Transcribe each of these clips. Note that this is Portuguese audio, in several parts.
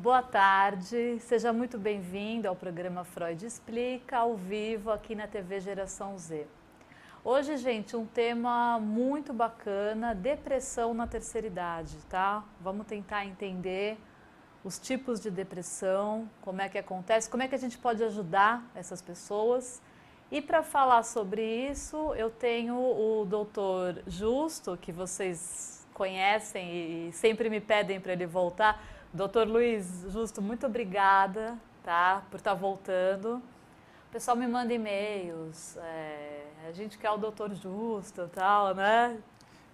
Boa tarde, seja muito bem-vindo ao programa Freud Explica, ao vivo aqui na TV Geração Z. Hoje, gente, um tema muito bacana, depressão na terceira idade, tá? Vamos tentar entender os tipos de depressão, como é que acontece, como é que a gente pode ajudar essas pessoas. E para falar sobre isso, eu tenho o doutor Justo, que vocês conhecem e sempre me pedem para ele voltar. Doutor Luiz Justo, muito obrigada, tá, por estar voltando. O pessoal me manda e-mails, a gente quer o doutor Justo e tal, né?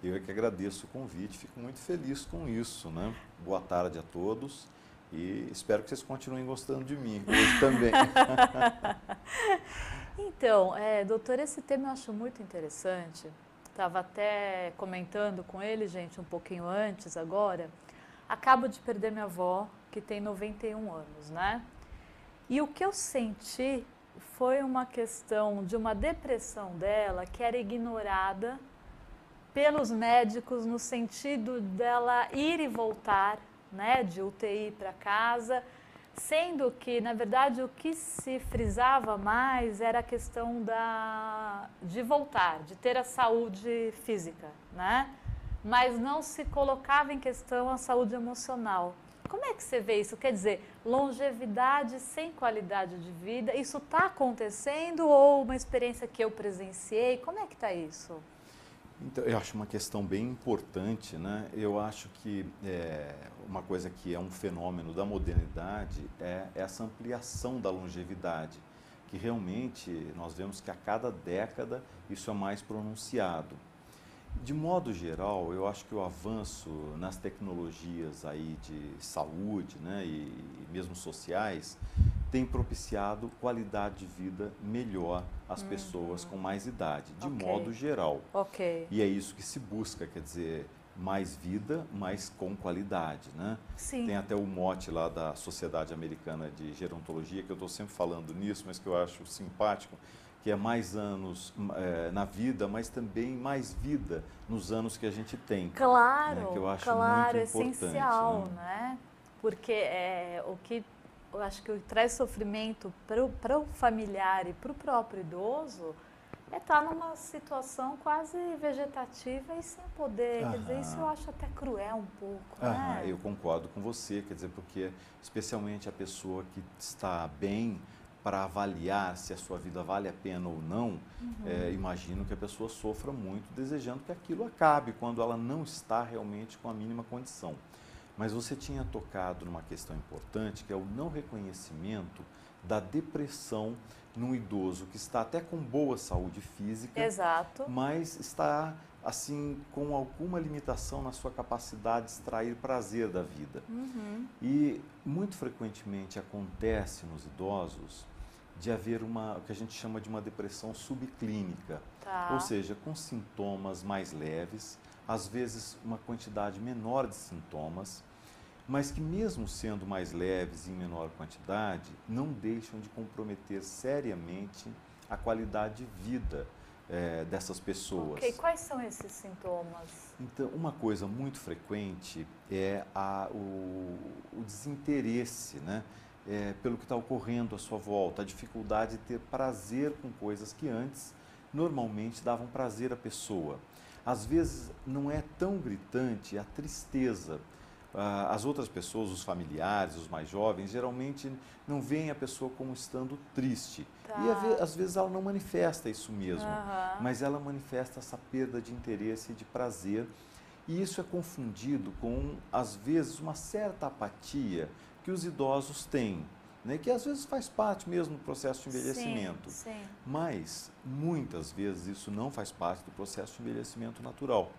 Eu é que agradeço o convite, fico muito feliz com isso, né? Boa tarde a todos e espero que vocês continuem gostando de mim, hoje também. Então, doutor, esse tema eu acho muito interessante. Estava até comentando com ele, gente, um pouquinho antes agora. Acabo de perder minha avó, que tem 91 anos, né? E o que eu senti foi uma questão de uma depressão dela que era ignorada pelos médicos no sentido dela ir e voltar, né, de UTI para casa, sendo que, na verdade, o que se frisava mais era a questão de voltar, de ter a saúde física, né? Mas não se colocava em questão a saúde emocional. Como é que você vê isso? Quer dizer, longevidade sem qualidade de vida, isso está acontecendo ou uma experiência que eu presenciei? Como é que está isso? Então, eu acho uma questão bem importante, né? Eu acho que uma coisa que é um fenômeno da modernidade é essa ampliação da longevidade, que realmente nós vemos que a cada década isso é mais pronunciado. De modo geral, eu acho que o avanço nas tecnologias aí de saúde, né, e mesmo sociais tem propiciado qualidade de vida melhor às pessoas com mais idade, de modo geral. E é isso que se busca, quer dizer, mais vida, mas com qualidade, né? Sim. Tem até o mote lá da Sociedade Americana de Gerontologia, que eu estou sempre falando nisso, mas que eu acho simpático, que é mais anos na vida, mas também mais vida nos anos que a gente tem. Claro, né? Que eu acho claro, muito importante, essencial, né? Porque o que eu acho que traz sofrimento para o familiar e para o próprio idoso é estar numa situação quase vegetativa e sem poder. Quer dizer, isso eu acho até cruel um pouco, né? Eu concordo com você, quer dizer, porque especialmente a pessoa que está bem, para avaliar se a sua vida vale a pena ou não, imagino que a pessoa sofra muito desejando que aquilo acabe quando ela não está realmente com a mínima condição. Mas você tinha tocado numa questão importante, que é o não reconhecimento da depressão num idoso que está até com boa saúde física, Exato. mas está assim com alguma limitação na sua capacidade de extrair prazer da vida. E muito frequentemente acontece nos idosos de haver o que a gente chama de uma depressão subclínica, ou seja, com sintomas mais leves, às vezes uma quantidade menor de sintomas, mas que mesmo sendo mais leves e em menor quantidade, não deixam de comprometer seriamente a qualidade de vida dessas pessoas. Ok, quais são esses sintomas? Então, uma coisa muito frequente é o desinteresse, né? Pelo que está ocorrendo à sua volta, a dificuldade de ter prazer com coisas que antes normalmente davam prazer à pessoa. Às vezes não é tão gritante a tristeza. As outras pessoas, os familiares, os mais jovens, geralmente não veem a pessoa como estando triste. E às vezes ela não manifesta isso mesmo, mas ela manifesta essa perda de interesse e de prazer. E isso é confundido com, às vezes, uma certa apatia que os idosos têm, né? Que às vezes faz parte mesmo do processo de envelhecimento. Sim. Mas, muitas vezes, isso não faz parte do processo de envelhecimento natural.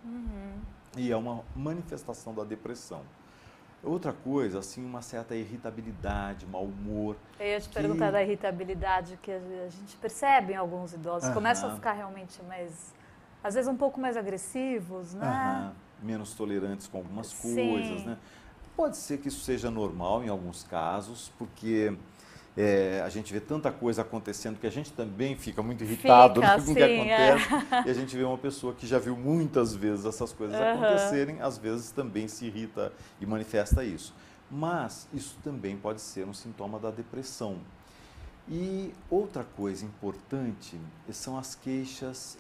E é uma manifestação da depressão. Outra coisa, assim, uma certa irritabilidade, mau humor. Eu ia te perguntar da irritabilidade que a gente percebe em alguns idosos. Começam a ficar realmente mais, às vezes um pouco mais agressivos, né? Menos tolerantes com algumas coisas, né? Pode ser que isso seja normal em alguns casos, porque a gente vê tanta coisa acontecendo que a gente também fica muito irritado com o que acontece. E a gente vê uma pessoa que já viu muitas vezes essas coisas acontecerem, às vezes também se irrita e manifesta isso. Mas isso também pode ser um sintoma da depressão. E outra coisa importante são as queixas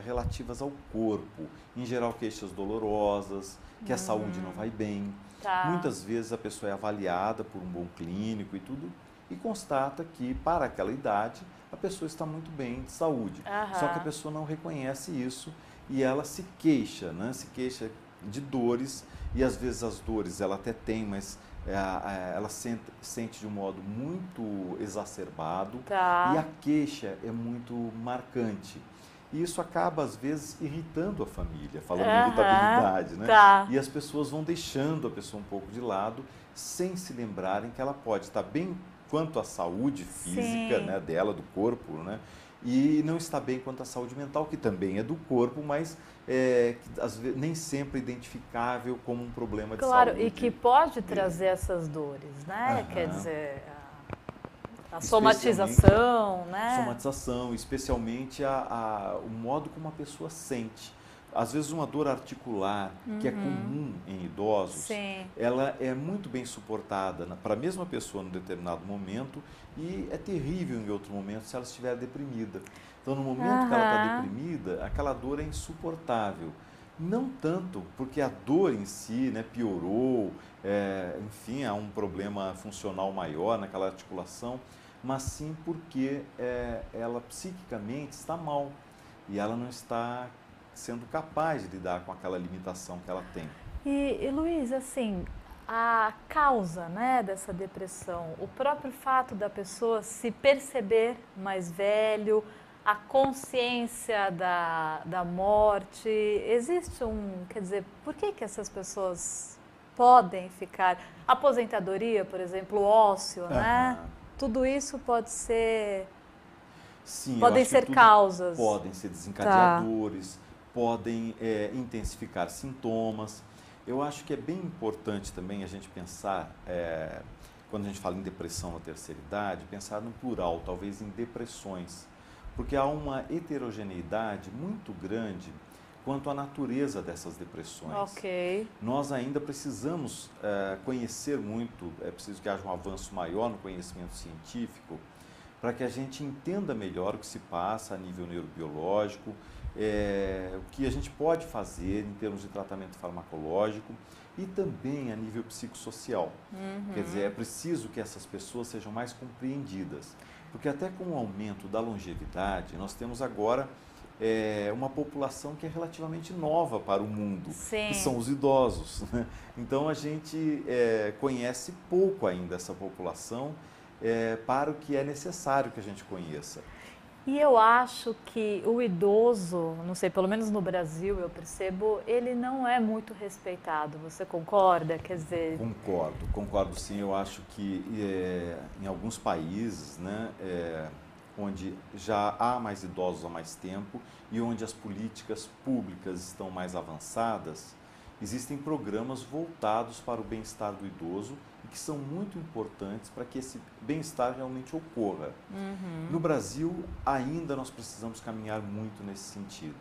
relativas ao corpo, em geral queixas dolorosas, que a saúde não vai bem. Tá. Muitas vezes a pessoa é avaliada por um bom clínico e tudo, e constata que para aquela idade a pessoa está muito bem de saúde. Só que a pessoa não reconhece isso e ela se queixa, né? Se queixa de dores, e às vezes as dores ela até tem, mas ela sente de um modo muito exacerbado, Tá. e a queixa é muito marcante. E isso acaba, às vezes, irritando a família, falando de irritabilidade, né? Tá. E as pessoas vão deixando a pessoa um pouco de lado, sem se lembrarem que ela pode estar bem quanto à saúde física, né, dela, do corpo, né? E não está bem quanto à saúde mental, que também é do corpo, mas que, às vezes, nem sempre identificável como um problema de saúde. Claro, e que pode trazer essas dores, né? Quer dizer, a somatização, né? Somatização, especialmente o modo como a pessoa sente. Às vezes uma dor articular, que é comum em idosos, Sim. ela é muito bem suportada para a mesma pessoa num determinado momento, e é terrível em outro momento se ela estiver deprimida. Então, no momento que ela está deprimida, aquela dor é insuportável. Não tanto porque a dor em si, né, piorou, enfim, há um problema funcional maior naquela articulação, mas sim porque ela psiquicamente está mal e ela não está sendo capaz de lidar com aquela limitação que ela tem. E Luiz, assim, a causa, né, dessa depressão, o próprio fato da pessoa se perceber mais velho, a consciência da morte, existe quer dizer, por que essas pessoas podem ficar, aposentadoria, por exemplo, ócio, né? Tudo isso pode ser, sim, podem ser causas. Podem ser desencadeadores, podem intensificar sintomas. Eu acho que é bem importante também a gente pensar, quando a gente fala em depressão na terceira idade, pensar no plural, talvez em depressões, porque há uma heterogeneidade muito grande quanto à natureza dessas depressões. Ok. Nós ainda precisamos conhecer muito, é preciso que haja um avanço maior no conhecimento científico, para que a gente entenda melhor o que se passa a nível neurobiológico, o que a gente pode fazer em termos de tratamento farmacológico e também a nível psicossocial. Quer dizer, é preciso que essas pessoas sejam mais compreendidas, porque até com o aumento da longevidade, nós temos agora uma população que é relativamente nova para o mundo, Sim. que são os idosos, né? Então a gente conhece pouco ainda essa população para o que é necessário que a gente conheça. E eu acho que o idoso, não sei, pelo menos no Brasil eu percebo, ele não é muito respeitado. Você concorda? Quer dizer... Concordo sim. Eu acho que em alguns países, né, onde já há mais idosos há mais tempo e onde as políticas públicas estão mais avançadas, existem programas voltados para o bem-estar do idoso e que são muito importantes para que esse bem-estar realmente ocorra. No Brasil, ainda nós precisamos caminhar muito nesse sentido.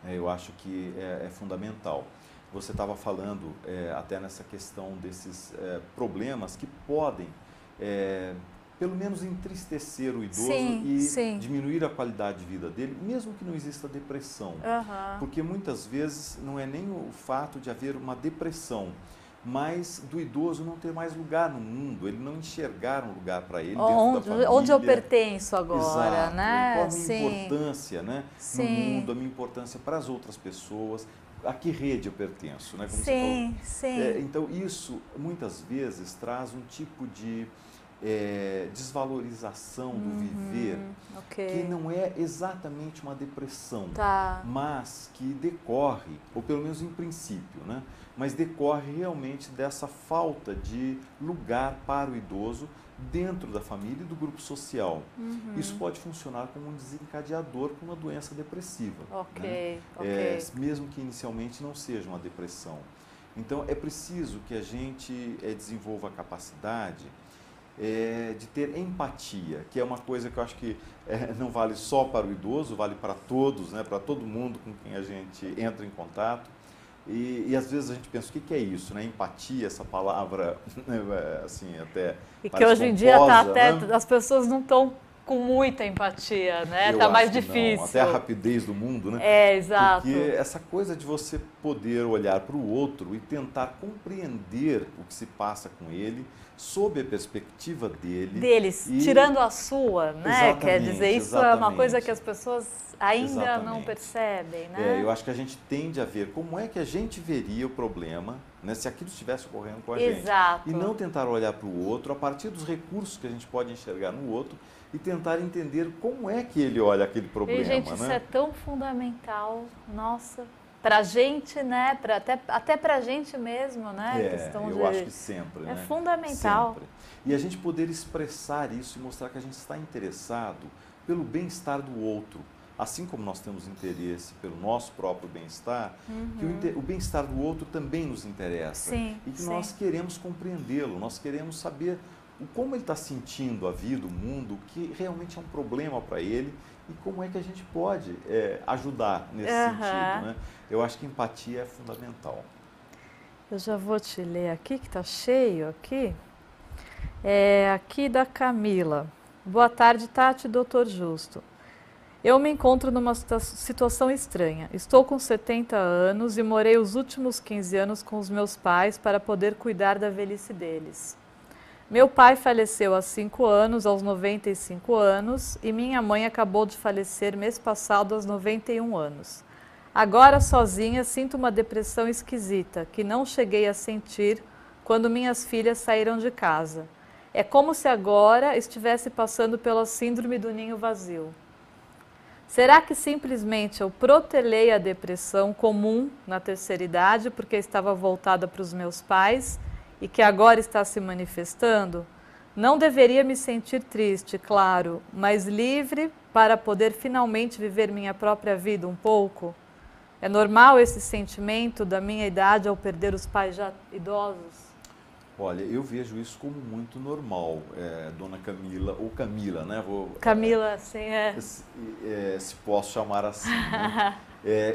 Eu acho que é fundamental. Você estava falando até nessa questão desses problemas que podem, pelo menos, entristecer o idoso e diminuir a qualidade de vida dele, mesmo que não exista depressão. Porque muitas vezes não é nem o fato de haver uma depressão, mas do idoso não ter mais lugar no mundo, ele não enxergar um lugar para ele dentro da família. Onde eu pertenço agora, exato, né? Qual a minha importância, né, no mundo, a minha importância para as outras pessoas, a que rede eu pertenço, né, como você falou. Então isso muitas vezes traz um tipo de desvalorização do viver, que não é exatamente uma depressão, mas que decorre, ou pelo menos em princípio, né, mas decorre realmente dessa falta de lugar para o idoso dentro da família e do grupo social. Isso pode funcionar como um desencadeador para uma doença depressiva, né? Mesmo que inicialmente não seja uma depressão. Então é preciso que a gente desenvolva a capacidade de ter empatia, que é uma coisa que eu acho que não vale só para o idoso, vale para todos, né, para todo mundo com quem a gente entra em contato, E às vezes a gente pensa, o que é isso, né? Empatia, essa palavra, assim, até e que hoje em dia tá até, né? as pessoas não estão com muita empatia, né? Eu tá mais acho que difícil. não. Até a rapidez do mundo, né? É, exato. Porque essa coisa de você poder olhar para o outro e tentar compreender o que se passa com ele, sob a perspectiva dele. Deles, tirando a sua, né? Quer dizer, isso é uma coisa que as pessoas ainda não percebem, né? Eu acho que a gente tende a ver como é que a gente veria o problema, né, se aquilo estivesse ocorrendo com a Exato. gente. E não tentar olhar para o outro a partir dos recursos que a gente pode enxergar no outro e tentar entender como é que ele olha aquele problema. E, gente, isso é tão fundamental, nossa, pra gente, né? Até pra gente mesmo, né? Eu acho que sempre, né? É fundamental. Sempre. E a gente poder expressar isso e mostrar que a gente está interessado pelo bem-estar do outro. Assim como nós temos interesse pelo nosso próprio bem-estar, que o bem-estar do outro também nos interessa. Sim, e que nós queremos compreendê-lo, nós queremos saber como ele está sentindo a vida, o mundo, que realmente é um problema para ele e como é que a gente pode ajudar nesse sentido. Né? Eu acho que empatia é fundamental. Eu já vou te ler aqui, que está cheio aqui. É aqui da Camila. Boa tarde, Tati e Dr. Justo. Eu me encontro numa situação estranha. Estou com 70 anos e morei os últimos 15 anos com os meus pais para poder cuidar da velhice deles. Meu pai faleceu há 5 anos, aos 95 anos, e minha mãe acabou de falecer mês passado, aos 91 anos. Agora, sozinha, sinto uma depressão esquisita, que não cheguei a sentir quando minhas filhas saíram de casa. É como se agora estivesse passando pela síndrome do ninho vazio. Será que simplesmente eu protelei a depressão comum na terceira idade porque estava voltada para os meus pais e que agora está se manifestando? Não deveria me sentir triste, claro, mas livre para poder finalmente viver minha própria vida um pouco? É normal esse sentimento da minha idade ao perder os pais já idosos? Olha, eu vejo isso como muito normal, dona Camila, ou Camila, né? Camila, sim, se posso chamar assim. Né?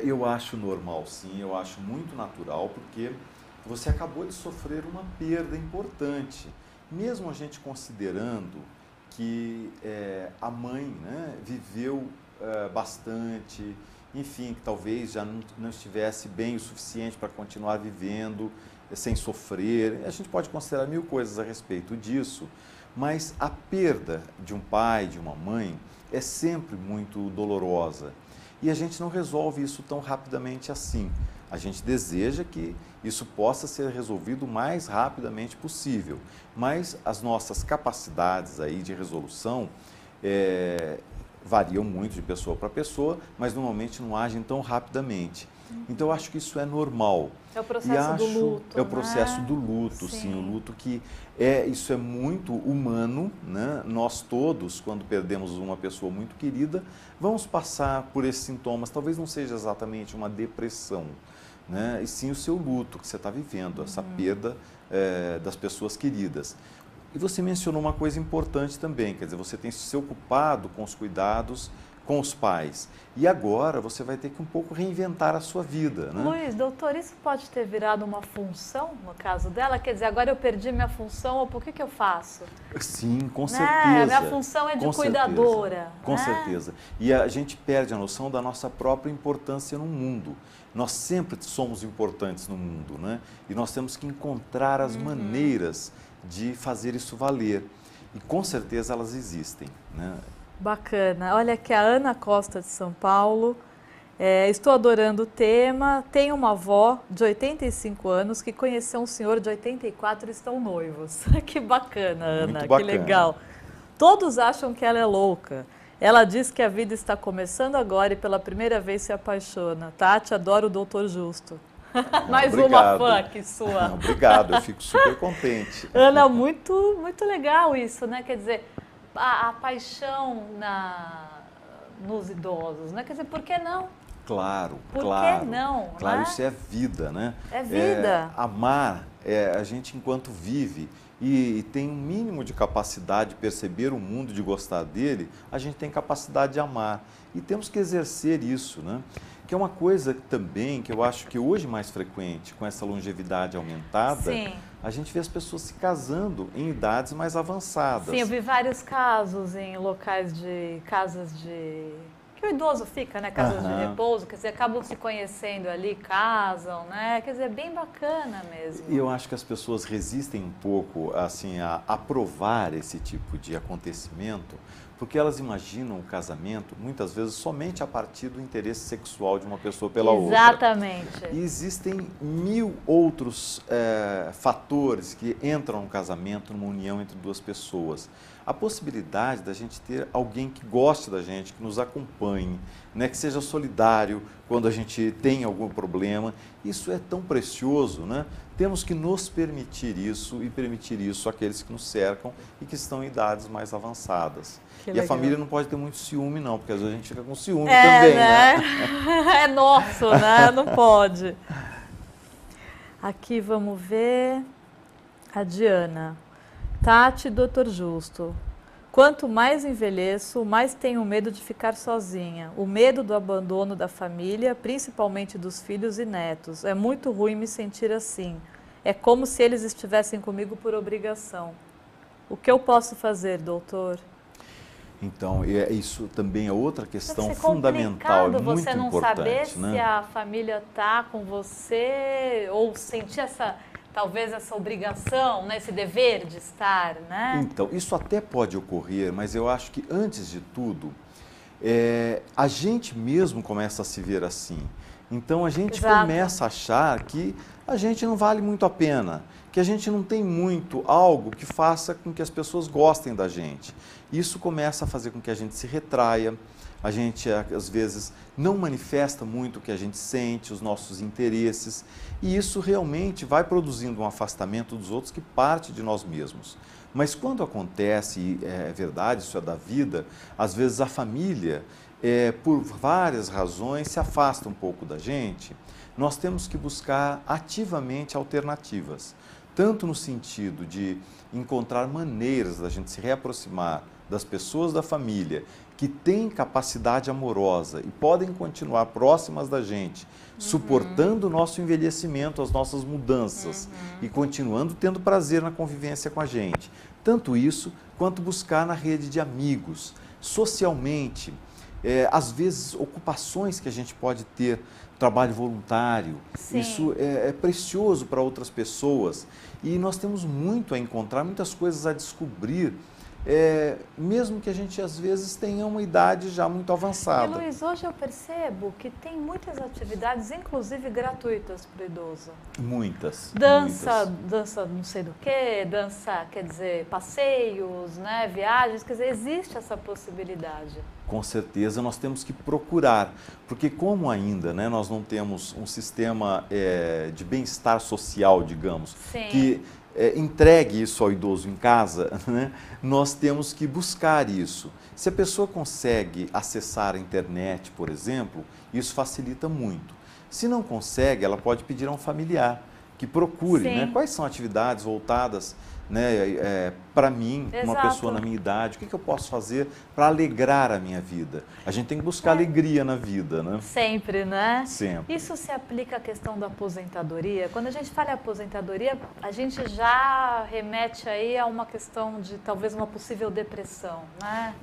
Eu acho normal, sim, eu acho muito natural, porque você acabou de sofrer uma perda importante. Mesmo a gente considerando que a mãe, né, viveu bastante, enfim, que talvez já não estivesse bem o suficiente para continuar vivendo, sem sofrer. A gente pode considerar 1000 coisas a respeito disso, mas a perda de um pai, de uma mãe, é sempre muito dolorosa. E a gente não resolve isso tão rapidamente assim. A gente deseja que isso possa ser resolvido o mais rapidamente possível, mas as nossas capacidades aí de resolução variam muito de pessoa para pessoa, mas normalmente não agem tão rapidamente. Então, eu acho que isso é normal. É o processo do luto. É o processo do luto, sim. O luto que isso é muito humano, né? Nós todos, quando perdemos uma pessoa muito querida, vamos passar por esses sintomas. Talvez não seja exatamente uma depressão, né? E sim o seu luto que você está vivendo, essa perda das pessoas queridas. E você mencionou uma coisa importante também, quer dizer, você tem se ocupado com os cuidados com os pais. E agora você vai ter que um pouco reinventar a sua vida, né? Luiz, doutor, isso pode ter virado uma função no caso dela? Quer dizer, agora eu perdi minha função, por que eu faço? Sim, com certeza. Minha função é de cuidadora. Com certeza. E a gente perde a noção da nossa própria importância no mundo. Nós sempre somos importantes no mundo, né? E nós temos que encontrar as maneiras de fazer isso valer. E com certeza elas existem, né? Bacana. Olha aqui a Ana Costa de São Paulo. Estou adorando o tema. Tenho uma avó de 85 anos que conheceu um senhor de 84 e estão noivos. Que bacana, Ana. Muito bacana. Que legal. Todos acham que ela é louca. Ela diz que a vida está começando agora e pela primeira vez se apaixona. Tati, adoro o Doutor Justo. Mais uma fã aqui sua. Obrigado, eu fico super contente. Ana, muito, muito legal isso, né? Quer dizer, a paixão nos idosos, né? Quer dizer, por que não? Claro, por claro. Que não? Claro, né? Isso é vida, né? É vida. Amar, a gente enquanto vive, e tem um mínimo de capacidade de perceber o mundo, de gostar dele, a gente tem capacidade de amar. E temos que exercer isso, né? Que é uma coisa também que eu acho que hoje mais frequente, com essa longevidade aumentada, Sim. a gente vê as pessoas se casando em idades mais avançadas. Sim, eu vi vários casos em locais de casas de... que o idoso fica, né? Casas de repouso, quer dizer, acabam se conhecendo ali, casam, né? Quer dizer, é bem bacana mesmo. E eu acho que as pessoas resistem um pouco, assim, a aprovar esse tipo de acontecimento, porque elas imaginam o casamento, muitas vezes, somente a partir do interesse sexual de uma pessoa pela outra. Exatamente. E existem mil outros fatores que entram no casamento, numa união entre duas pessoas. A possibilidade da gente ter alguém que goste da gente, que nos acompanhe, né, que seja solidário quando a gente tem algum problema, isso é tão precioso, né? Temos que nos permitir isso e permitir isso àqueles que nos cercam e que estão em idades mais avançadas. E a família não pode ter muito ciúme, não, porque às vezes a gente fica com ciúme também, né? É nosso, né? Não pode. Aqui vamos ver a Diana. Tati, Dr. Justo. Quanto mais envelheço, mais tenho medo de ficar sozinha. O medo do abandono da família, principalmente dos filhos e netos. É muito ruim me sentir assim. É como se eles estivessem comigo por obrigação. O que eu posso fazer, doutor? Então, isso também é outra questão Deve ser fundamental, complicado muito você não importante, saber né? se a família está com você ou sentir talvez essa obrigação, né, esse dever de estar, né? Então, isso até pode ocorrer, mas eu acho que antes de tudo, a gente mesmo começa a se ver assim. Então, a gente Exato. começa a achar que a gente não vale muito a pena, que a gente não tem muito algo que faça com que as pessoas gostem da gente. Isso começa a fazer com que a gente se retraia, a gente às vezes não manifesta muito o que a gente sente, os nossos interesses, e isso realmente vai produzindo um afastamento dos outros que parte de nós mesmos. Mas quando acontece, e é verdade, isso é da vida, às vezes a família, por várias razões, se afasta um pouco da gente. Nós temos que buscar ativamente alternativas, tanto no sentido de encontrar maneiras da gente se reaproximar das pessoas da família que têm capacidade amorosa e podem continuar próximas da gente, suportando o nosso envelhecimento, as nossas mudanças e continuando tendo prazer na convivência com a gente. Tanto isso, quanto buscar na rede de amigos, socialmente, às vezes ocupações que a gente pode ter, trabalho voluntário, Sim. Isso é precioso para outras pessoas e nós temos muito a encontrar, muitas coisas a descobrir, mesmo que a gente às vezes tenha uma idade já muito avançada. E Luiz, hoje eu percebo que tem muitas atividades, inclusive gratuitas para o idoso. Muitas. Dança não sei do que, dança, quer dizer, passeios, né, viagens, quer dizer, existe essa possibilidade. Com certeza nós temos que procurar, porque como ainda, né, nós não temos um sistema de bem-estar social, digamos, Sim. que entregue isso ao idoso em casa, né, nós temos que buscar isso. Se a pessoa consegue acessar a internet, por exemplo, isso facilita muito. Se não consegue, ela pode pedir a um familiar que procure, né, quais são atividades voltadas, né, para mim, uma pessoa na minha idade, o que eu posso fazer para alegrar a minha vida? A gente tem que buscar alegria na vida, né? Sempre, né? Sempre. Isso se aplica à questão da aposentadoria. Quando a gente fala em aposentadoria, a gente já remete aí a uma questão de talvez uma possível depressão, né?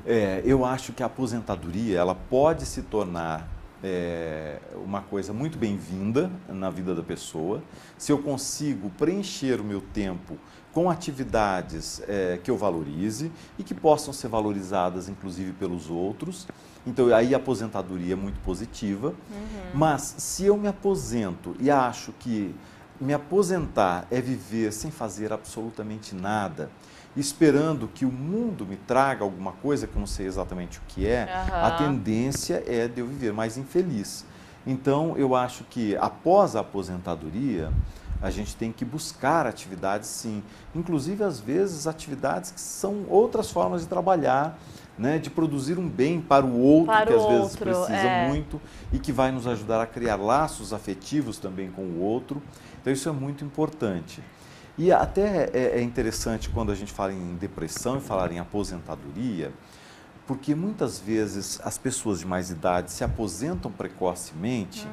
Eu acho que a aposentadoria, ela pode se tornar uma coisa muito bem-vinda na vida da pessoa, se eu consigo preencher o meu tempo com atividades que eu valorize e que possam ser valorizadas inclusive pelos outros. Então aí a aposentadoria é muito positiva, mas se eu me aposento e acho que me aposentar é viver sem fazer absolutamente nada, esperando que o mundo me traga alguma coisa que eu não sei exatamente o que a tendência é de eu viver mais infeliz. Então, eu acho que após a aposentadoria, a gente tem que buscar atividades, sim. Inclusive, às vezes, atividades que são outras formas de trabalhar, né, de produzir um bem para o outro, que às vezes precisa muito e que vai nos ajudar a criar laços afetivos também com o outro. Então, isso é muito importante. E até é interessante quando a gente fala em depressão e falar em aposentadoria, porque muitas vezes as pessoas de mais idade se aposentam precocemente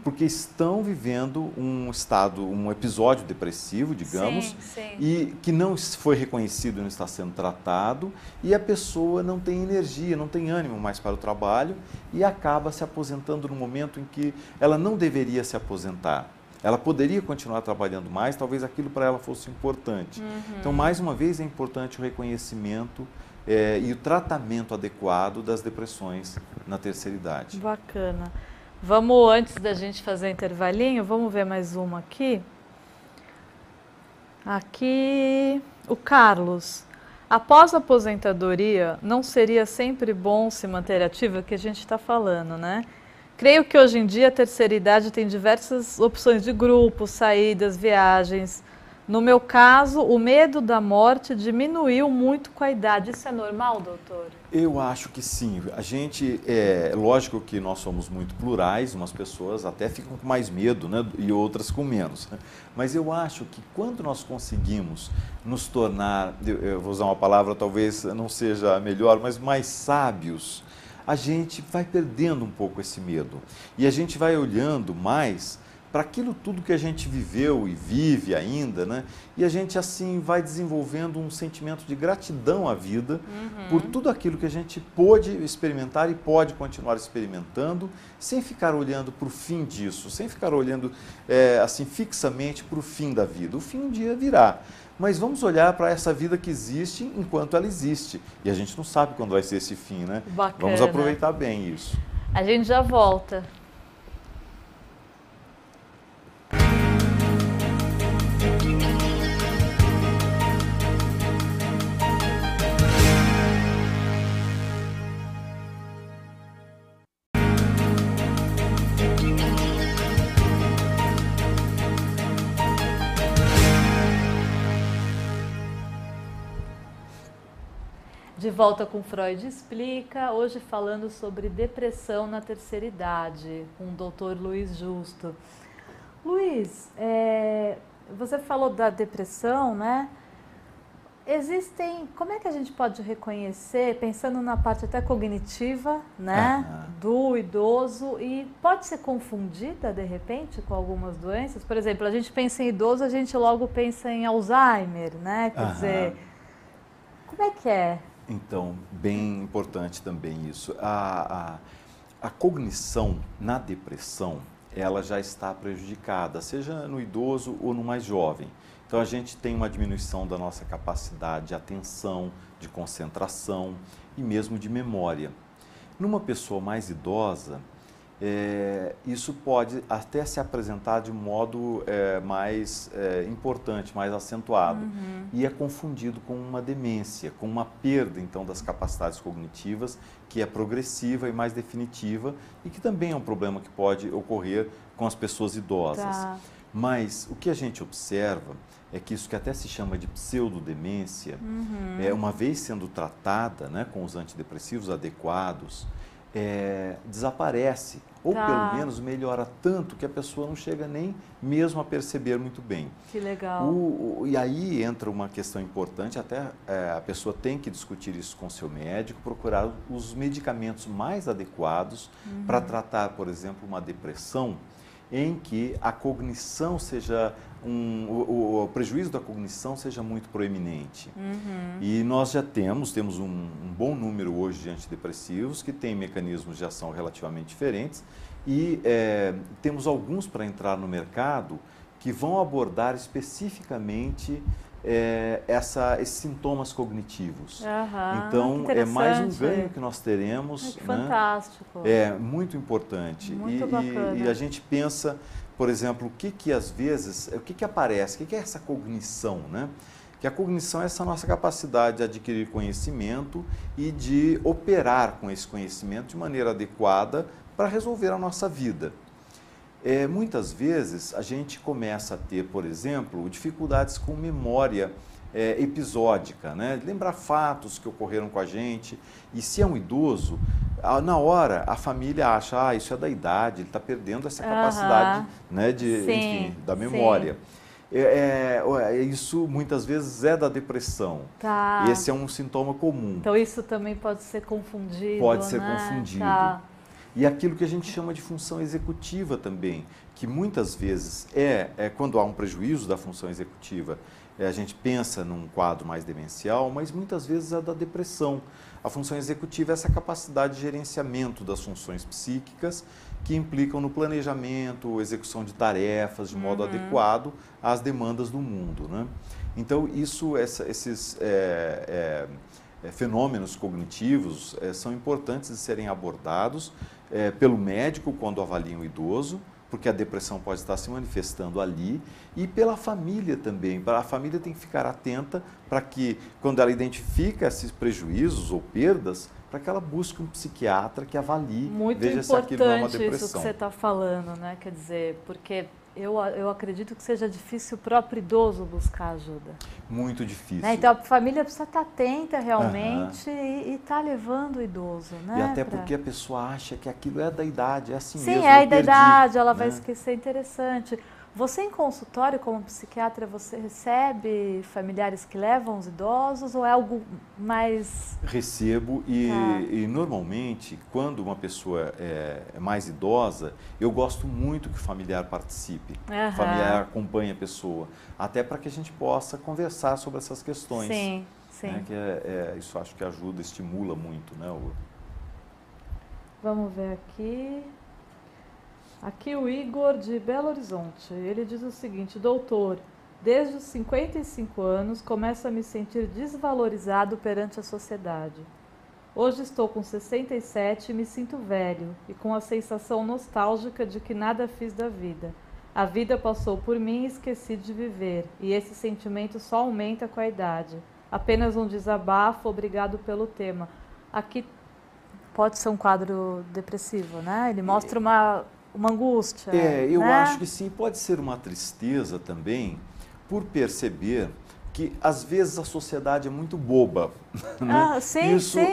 porque estão vivendo um episódio depressivo, digamos, sim. e que não foi reconhecido e não está sendo tratado, e a pessoa não tem energia, não tem ânimo mais para o trabalho e acaba se aposentando no momento em que ela não deveria se aposentar. Ela poderia continuar trabalhando mais, talvez aquilo para ela fosse importante. Então, mais uma vez, é importante o reconhecimento e o tratamento adequado das depressões na terceira idade. Bacana. Vamos, antes da gente fazer intervalinho, vamos ver mais uma aqui. Aqui, o Carlos. Após a aposentadoria, não seria sempre bom se manter ativa, que a gente está falando, né? Creio que hoje em dia a terceira idade tem diversas opções de grupos, saídas, viagens. No meu caso, o medo da morte diminuiu muito com a idade. Isso é normal, doutor? Eu acho que sim. A gente, lógico que nós somos muito plurais, umas pessoas até ficam com mais medo, né, e outras com menos. Mas eu acho que quando nós conseguimos nos tornar, eu vou usar uma palavra talvez não seja a melhor, mas mais sábios, a gente vai perdendo um pouco esse medo. E a gente vai olhando mais para aquilo tudo que a gente viveu e vive ainda, né? E a gente assim vai desenvolvendo um sentimento de gratidão à vida por tudo aquilo que a gente pôde experimentar e pode continuar experimentando, sem ficar olhando para o fim disso, sem ficar olhando assim fixamente para o fim da vida. O fim um dia virá, mas vamos olhar para essa vida que existe enquanto ela existe. E a gente não sabe quando vai ser esse fim, né? Bacana. Vamos aproveitar bem isso. A gente já volta. De volta com Freud Explica, hoje falando sobre depressão na terceira idade, com o Dr. Luiz Justo. Luiz, você falou da depressão, né? Como é que a gente pode reconhecer, pensando na parte até cognitiva, né, do idoso, e pode ser confundida, de repente, com algumas doenças? Por exemplo, a gente pensa em idoso, a gente logo pensa em Alzheimer, né? Quer dizer, como é que é? Então, bem importante também isso. A cognição na depressão, ela já está prejudicada, seja no idoso ou no mais jovem. Então, a gente tem uma diminuição da nossa capacidade de atenção, de concentração e mesmo de memória. Numa pessoa mais idosa, isso pode até se apresentar de um modo mais importante, mais acentuado. E é confundido com uma demência, com uma perda, então, das capacidades cognitivas, que é progressiva e mais definitiva, e que também é um problema que pode ocorrer com as pessoas idosas. Tá. Mas o que a gente observa é que isso que até se chama de pseudodemência, uma vez sendo tratada, né, com os antidepressivos adequados, desaparece, ou pelo menos melhora tanto que a pessoa não chega nem mesmo a perceber muito bem. Que legal. E aí entra uma questão importante, até a pessoa tem que discutir isso com seu médico, procurar os medicamentos mais adequados para tratar, por exemplo, uma depressão em que a cognição seja, o prejuízo da cognição seja muito proeminente. E nós já temos um bom número hoje de antidepressivos que têm mecanismos de ação relativamente diferentes e temos alguns para entrar no mercado que vão abordar especificamente esses sintomas cognitivos. Então, é mais um ganho que nós teremos. Que fantástico. É muito importante. Muito bacana. E a gente pensa, por exemplo, o que às vezes, o que aparece, o que é essa cognição, né? Que a cognição é essa nossa capacidade de adquirir conhecimento e de operar com esse conhecimento de maneira adequada para resolver a nossa vida. Muitas vezes a gente começa a ter, por exemplo, dificuldades com memória episódica, né? Lembrar fatos que ocorreram com a gente. E se é um idoso, na hora a família acha, isso é da idade, ele está perdendo essa capacidade, né, enfim, da memória. Isso muitas vezes é da depressão. Tá. Esse é um sintoma comum. Então isso também pode ser confundido, Pode ser né? confundido. Tá. E aquilo que a gente chama de função executiva também, que muitas vezes quando há um prejuízo da função executiva, a gente pensa num quadro mais demencial, mas muitas vezes é da depressão. A função executiva é essa capacidade de gerenciamento das funções psíquicas que implicam no planejamento, execução de tarefas de modo adequado às demandas do mundo, né? Então, esses fenômenos cognitivos são importantes de serem abordados pelo médico quando avalia um idoso, porque a depressão pode estar se manifestando ali, e pela família também. A família tem que ficar atenta para que, quando ela identifica esses prejuízos ou perdas, para que ela busque um psiquiatra que avalie, veja se aquilo não é uma depressão. Muito importante isso que você está falando, né? Quer dizer, porque eu acredito que seja difícil o próprio idoso buscar ajuda. Muito difícil. Né? Então a família precisa estar atenta realmente e estar levando o idoso, né? E até porque a pessoa acha que aquilo é da idade, é assim Sim, mesmo. Sim, é da idade, ela né? vai esquecer. Interessante. Você em consultório, como psiquiatra, você recebe familiares que levam os idosos ou é algo mais... Recebo e normalmente, quando uma pessoa é mais idosa, eu gosto muito que o familiar participe, o familiar acompanhe a pessoa, até para que a gente possa conversar sobre essas questões. Sim, sim. Né? Isso acho que ajuda, estimula muito, né? Vamos ver aqui... Aqui o Igor de Belo Horizonte, ele diz o seguinte: doutor, desde os 55 anos começo a me sentir desvalorizado perante a sociedade. Hoje estou com 67 e me sinto velho e com a sensação nostálgica de que nada fiz da vida. A vida passou por mim e esqueci de viver, e esse sentimento só aumenta com a idade. Apenas um desabafo, obrigado pelo tema. Aqui pode ser um quadro depressivo, né? Ele mostra uma angústia. Eu né? acho que sim, pode ser uma tristeza também, por perceber que às vezes a sociedade é muito boba. Né? Sim, isso sim.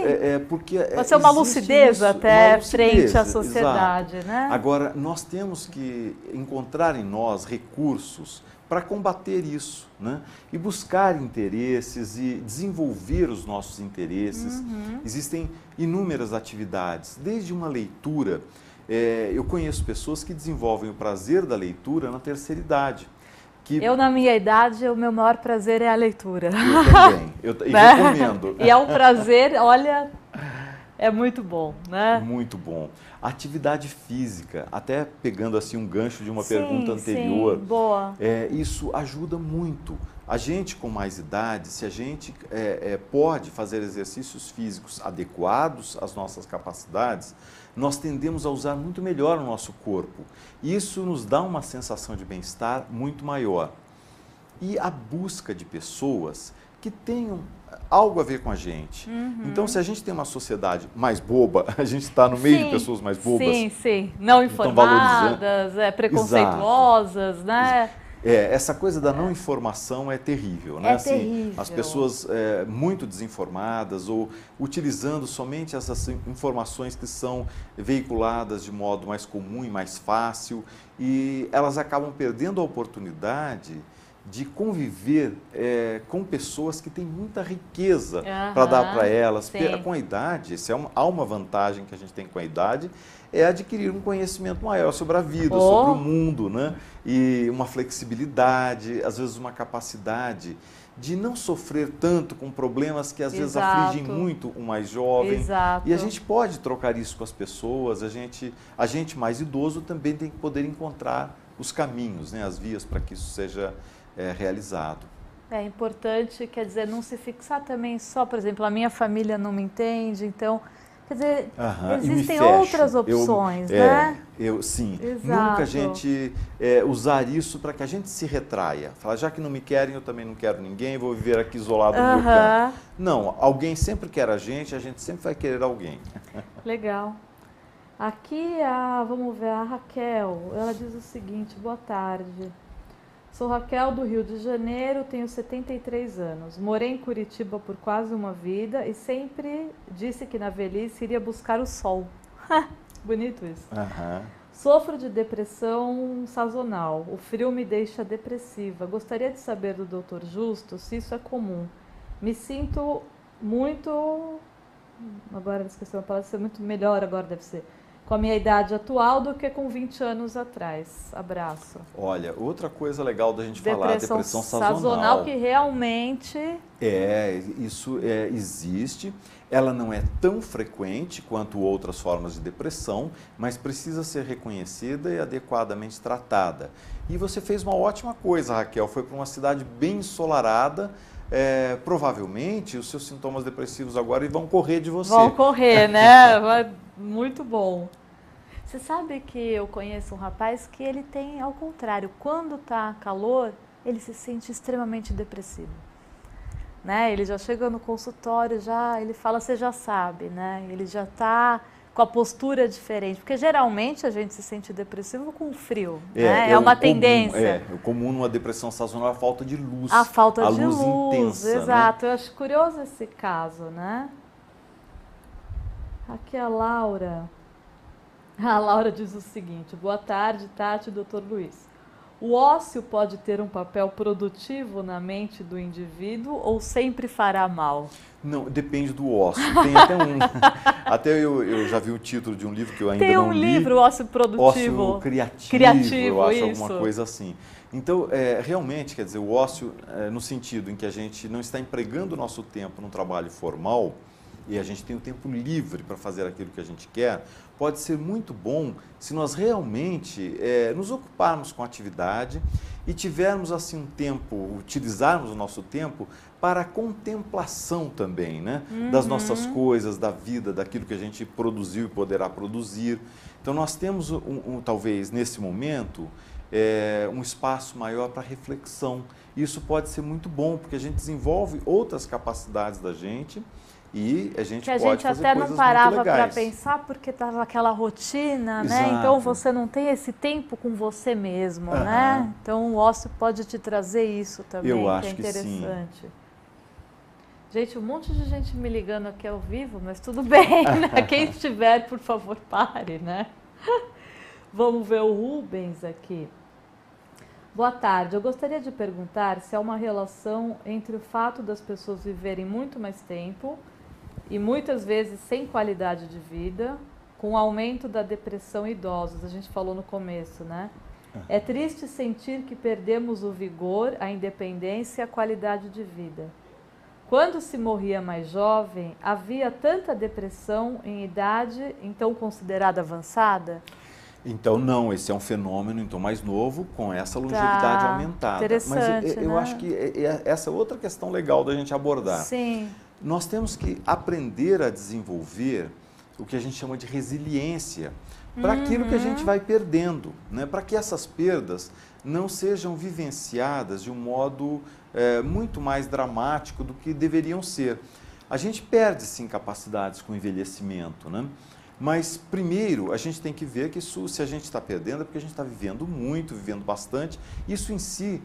Porque pode ser uma lucidez até frente à sociedade. Né? Agora, nós temos que encontrar em nós recursos para combater isso, né? E buscar interesses e desenvolver os nossos interesses. Existem inúmeras atividades, desde uma leitura. Eu conheço pessoas que desenvolvem o prazer da leitura na terceira idade. Eu, na minha idade, o meu maior prazer é a leitura. Eu também, e recomendo. E é um prazer, olha, é muito bom, né? Muito bom. Atividade física, até pegando assim um gancho de uma pergunta anterior, sim, boa. Isso ajuda muito. A gente com mais idade, se a gente pode fazer exercícios físicos adequados às nossas capacidades, nós tendemos a usar muito melhor o nosso corpo. Isso nos dá uma sensação de bem-estar muito maior. E a busca de pessoas que tenham algo a ver com a gente. Então, se a gente tem uma sociedade mais boba, a gente está no meio de pessoas mais bobas. Sim. Não informadas, preconceituosas, né? Essa coisa da não informação é terrível, né? Terrível. As pessoas muito desinformadas ou utilizando somente essas informações que são veiculadas de modo mais comum e mais fácil, e elas acabam perdendo a oportunidade de conviver com pessoas que têm muita riqueza para dar para elas. Com a idade, há uma vantagem que a gente tem com a idade, é adquirir um conhecimento maior sobre a vida, sobre o mundo, né? E uma flexibilidade, às vezes uma capacidade de não sofrer tanto com problemas que às vezes afligem muito o mais jovem. E a gente pode trocar isso com as pessoas, a gente mais idoso também tem que poder encontrar os caminhos, né? As vias para que isso seja realizado. É importante, quer dizer, não se fixar também só, por exemplo, a minha família não me entende, então, quer dizer, existem outras opções, né? Sim, nunca a gente usar isso para que a gente se retraia. Falar, já que não me querem, eu também não quero ninguém, vou viver aqui isolado no meu canto. Não, alguém sempre quer a gente sempre vai querer alguém. Legal. Aqui, vamos ver, a Raquel, ela diz o seguinte: boa tarde. Sou Raquel, do Rio de Janeiro, tenho 73 anos. Morei em Curitiba por quase uma vida e sempre disse que na velhice iria buscar o sol. Bonito isso. Sofro de depressão sazonal. O frio me deixa depressiva. Gostaria de saber do Dr. Justo se isso é comum. Me sinto muito... Agora esqueci uma palavra, ser muito melhor agora deve ser. Com a minha idade atual do que com 20 anos atrás. Abraço. Olha, outra coisa legal da gente falar, depressão sazonal. Sazonal que realmente... Isso existe. Ela não é tão frequente quanto outras formas de depressão, mas precisa ser reconhecida e adequadamente tratada. E você fez uma ótima coisa, Raquel, foi para uma cidade bem ensolarada. Provavelmente os seus sintomas depressivos agora vão correr de você. Vão correr, né? Muito bom. Você sabe que eu conheço um rapaz que ele tem, ao contrário, quando tá calor, ele se sente extremamente depressivo. Né? Ele já chega no consultório, ele fala, você já sabe, né? Ele já está com a postura diferente, porque geralmente a gente se sente depressivo com frio, né? É uma tendência. O comum numa depressão sazonal é a falta de luz. A falta de luz intensa. Exato. Né? Eu acho curioso esse caso, né? Aqui a Laura diz o seguinte, boa tarde, Tati e Dr. Luiz. O ócio pode ter um papel produtivo na mente do indivíduo ou sempre fará mal? Não, depende do ócio. Tem até até eu já vi o título de um livro que eu ainda não li. Tem um livro, Ócio Produtivo. Ócio criativo, eu acho, isso. alguma coisa assim. Então, realmente, quer dizer, o ócio, no sentido em que a gente não está empregando o nosso tempo num trabalho formal e a gente tem o tempo livre para fazer aquilo que a gente quer, pode ser muito bom se nós realmente nos ocuparmos com a atividade e tivermos assim um tempo, utilizarmos o nosso tempo para a contemplação também, né? Das nossas coisas, da vida, daquilo que a gente produziu e poderá produzir. Então nós temos talvez nesse momento um espaço maior para reflexão. Isso pode ser muito bom porque a gente desenvolve outras capacidades da gente. E a gente pode fazer coisas muito legais. Que a gente até não parava para pensar porque estava aquela rotina, Exato. Né? Então você não tem esse tempo com você mesmo, né? Então o ócio pode te trazer isso também, eu acho que é interessante. Que sim. Gente, um monte de gente me ligando aqui ao vivo, mas tudo bem, né? Quem estiver, por favor, pare, né? Vamos ver o Rubens aqui. Boa tarde, eu gostaria de perguntar se há uma relação entre o fato das pessoas viverem muito mais tempo e muitas vezes sem qualidade de vida, com o aumento da depressão em idosos, a gente falou no começo, né? É triste sentir que perdemos o vigor, a independência e a qualidade de vida. Quando se morria mais jovem, havia tanta depressão em idade, então considerada avançada? Então, não, esse é um fenômeno então, mais novo, com essa longevidade aumentada. Interessante, mas eu acho que essa é outra questão legal da gente abordar. Sim. Nós temos que aprender a desenvolver o que a gente chama de resiliência para aquilo que a gente vai perdendo, né? Para que essas perdas não sejam vivenciadas de um modo muito mais dramático do que deveriam ser. A gente perde, sim, capacidades com o envelhecimento, né? Mas, primeiro, a gente tem que ver que isso, se a gente está perdendo, é porque a gente está vivendo muito, vivendo bastante. Isso em si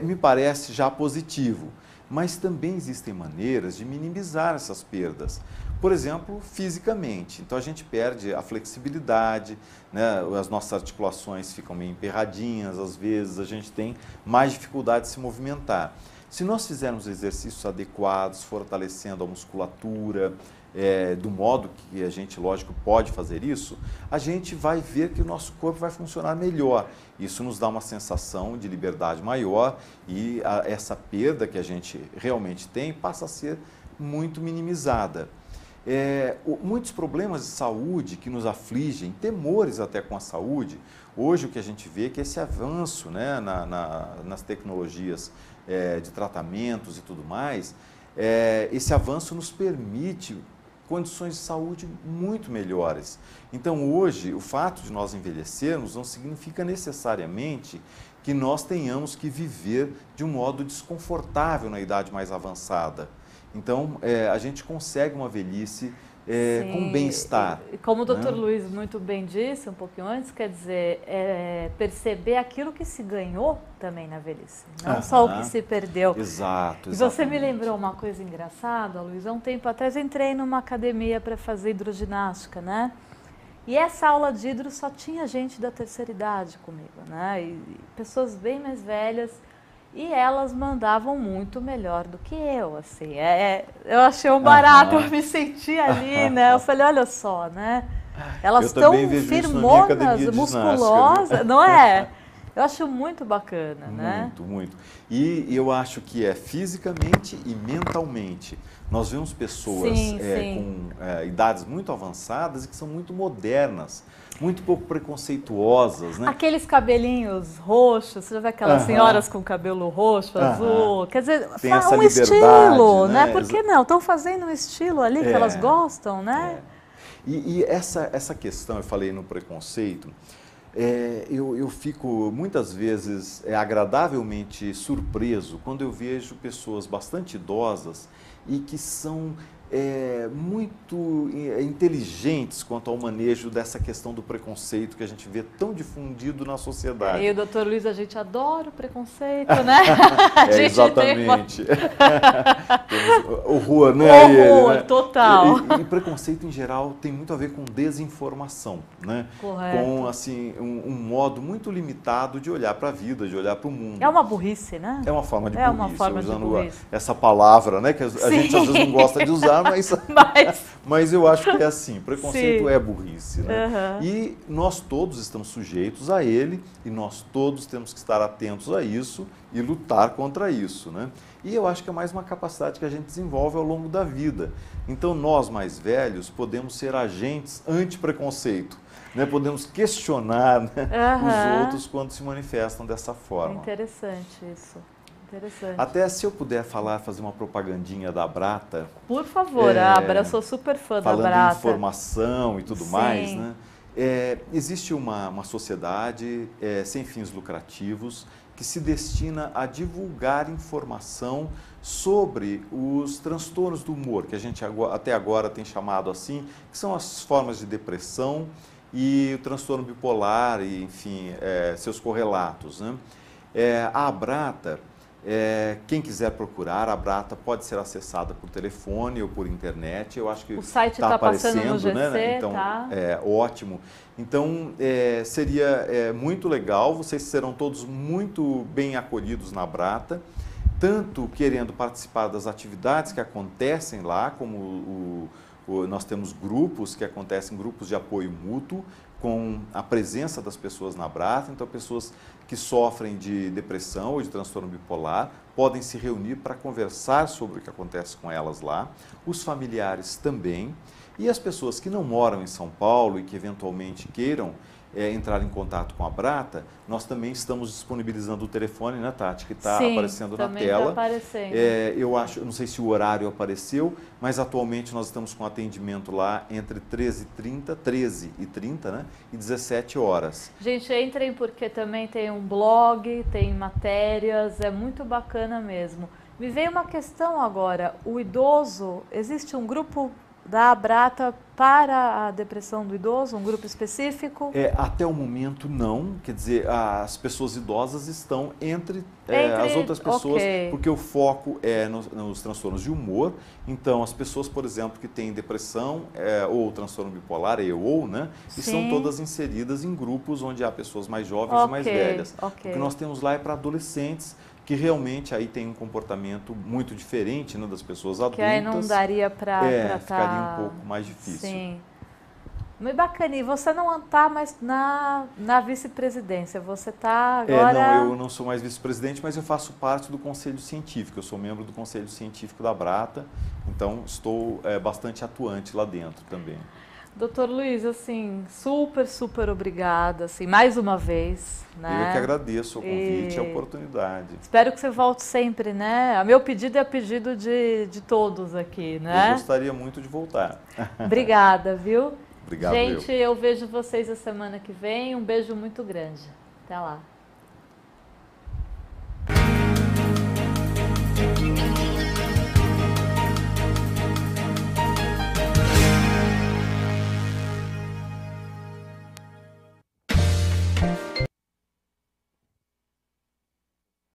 me parece já positivo. Mas também existem maneiras de minimizar essas perdas. Por exemplo, fisicamente. Então, a gente perde a flexibilidade, né? As nossas articulações ficam meio emperradinhas, às vezes a gente tem mais dificuldade de se movimentar. Se nós fizermos exercícios adequados, fortalecendo a musculatura, do modo que a gente, lógico, pode fazer isso, a gente vai ver que o nosso corpo vai funcionar melhor. Isso nos dá uma sensação de liberdade maior e essa perda que a gente realmente tem passa a ser muito minimizada. Muitos problemas de saúde que nos afligem, temores até com a saúde, hoje o que a gente vê é que esse avanço, né, nas tecnologias de tratamentos e tudo mais, esse avanço nos permite condições de saúde muito melhores. Então, hoje, o fato de nós envelhecermos não significa necessariamente que nós tenhamos que viver de um modo desconfortável na idade mais avançada. Então, a gente consegue uma velhice com bem-estar. Como o Dr. Luiz muito bem disse um pouquinho antes, quer dizer, perceber aquilo que se ganhou também na velhice, não só o que se perdeu. Exato, exatamente. E você me lembrou uma coisa engraçada, Luiz, há um tempo atrás eu entrei numa academia para fazer hidroginástica, né? E essa aula de hidro só tinha gente da terceira idade comigo, né? E pessoas bem mais velhas, e elas mandavam muito melhor do que eu, assim. Eu achei um barato, eu me senti ali, né? Eu falei, olha só, né? Elas estão firmonas, musculosas, não é? Eu acho muito bacana, né? Muito, muito. E eu acho que é fisicamente e mentalmente. Nós vemos pessoas com idades muito avançadas e que são muito modernas, muito pouco preconceituosas, né? Aqueles cabelinhos roxos, você já vê aquelas senhoras com cabelo roxo, azul, quer dizer, tem essa um liberdade, estilo, né? Por que não? Estão fazendo um estilo ali que elas gostam, né? E essa questão, eu falei no preconceito, eu fico muitas vezes agradavelmente surpreso quando eu vejo pessoas bastante idosas e que são muito inteligentes quanto ao manejo dessa questão do preconceito que a gente vê tão difundido na sociedade. E o Dr. Luiz, a gente adora o preconceito, né? Exatamente. Temos horror, né? Horror, né? Total. E preconceito, em geral, tem muito a ver com desinformação, né? Correto. Com, assim, um modo muito limitado de olhar para a vida, de olhar para o mundo. É uma burrice, né? É uma forma de burrice. Uma forma de burrice. Essa palavra, né? Que a gente às vezes não gosta de usar, mas eu acho que é assim, preconceito é burrice, né? E nós todos estamos sujeitos a ele e nós todos temos que estar atentos a isso e lutar contra isso, né? E eu acho que é mais uma capacidade que a gente desenvolve ao longo da vida. Então nós mais velhos podemos ser agentes anti-preconceito, né? Podemos questionar, né, os outros quando se manifestam dessa forma. Interessante isso. Interessante. Até se eu puder fazer uma propagandinha da Abrata. Por favor, Abra, eu sou super fã da Abrata. Falando em informação e tudo mais, né? Existe uma sociedade sem fins lucrativos que se destina a divulgar informação sobre os transtornos do humor, que a gente até agora tem chamado assim, que são as formas de depressão e o transtorno bipolar e, enfim, seus correlatos, né? A Abrata, quem quiser procurar, a Abrata pode ser acessada por telefone ou por internet. Eu acho que o site está aparecendo no GC, né? Então, ótimo. Então, seria muito legal, vocês serão todos muito bem acolhidos na Abrata, tanto querendo participar das atividades que acontecem lá, como nós temos grupos que acontecem, grupos de apoio mútuo, com a presença das pessoas na Abrata. Então, pessoas que sofrem de depressão ou de transtorno bipolar podem se reunir para conversar sobre o que acontece com elas lá, os familiares também, e as pessoas que não moram em São Paulo e que eventualmente queiram entrar em contato com a Abrata, nós também estamos disponibilizando o telefone, né, Tati, que está aparecendo na tela. Está aparecendo. Eu não sei se o horário apareceu, mas atualmente nós estamos com atendimento lá entre 13h30, né, e 17 horas. Gente, entrem porque também tem um blog, tem matérias, é muito bacana mesmo. Me veio uma questão agora, o idoso, existe um grupo da Abrata para a depressão do idoso, um grupo específico? Até o momento não, quer dizer, as pessoas idosas estão entre as outras pessoas, porque o foco é nos transtornos de humor. Então, as pessoas, por exemplo, que têm depressão ou transtorno bipolar, né, estão todas inseridas em grupos onde há pessoas mais jovens e mais velhas. O que nós temos lá é para adolescentes, que realmente aí tem um comportamento muito diferente, né, das pessoas adultas. Que aí não daria para ficaria um pouco mais difícil. Sim. Muito bacana. E você não está mais na vice-presidência, você está agora... Não, eu não sou mais vice-presidente, mas eu faço parte do Conselho Científico. Eu sou membro do Conselho Científico da Abrata, então estou bastante atuante lá dentro também. Doutor Luiz, assim, super obrigada, assim, mais uma vez, né? Eu que agradeço o convite e a oportunidade. Espero que você volte sempre, né? O meu pedido é pedido de todos aqui, né? Eu gostaria muito de voltar. Obrigada, viu? Obrigado. Gente, eu vejo vocês a semana que vem. Um beijo muito grande. Até lá.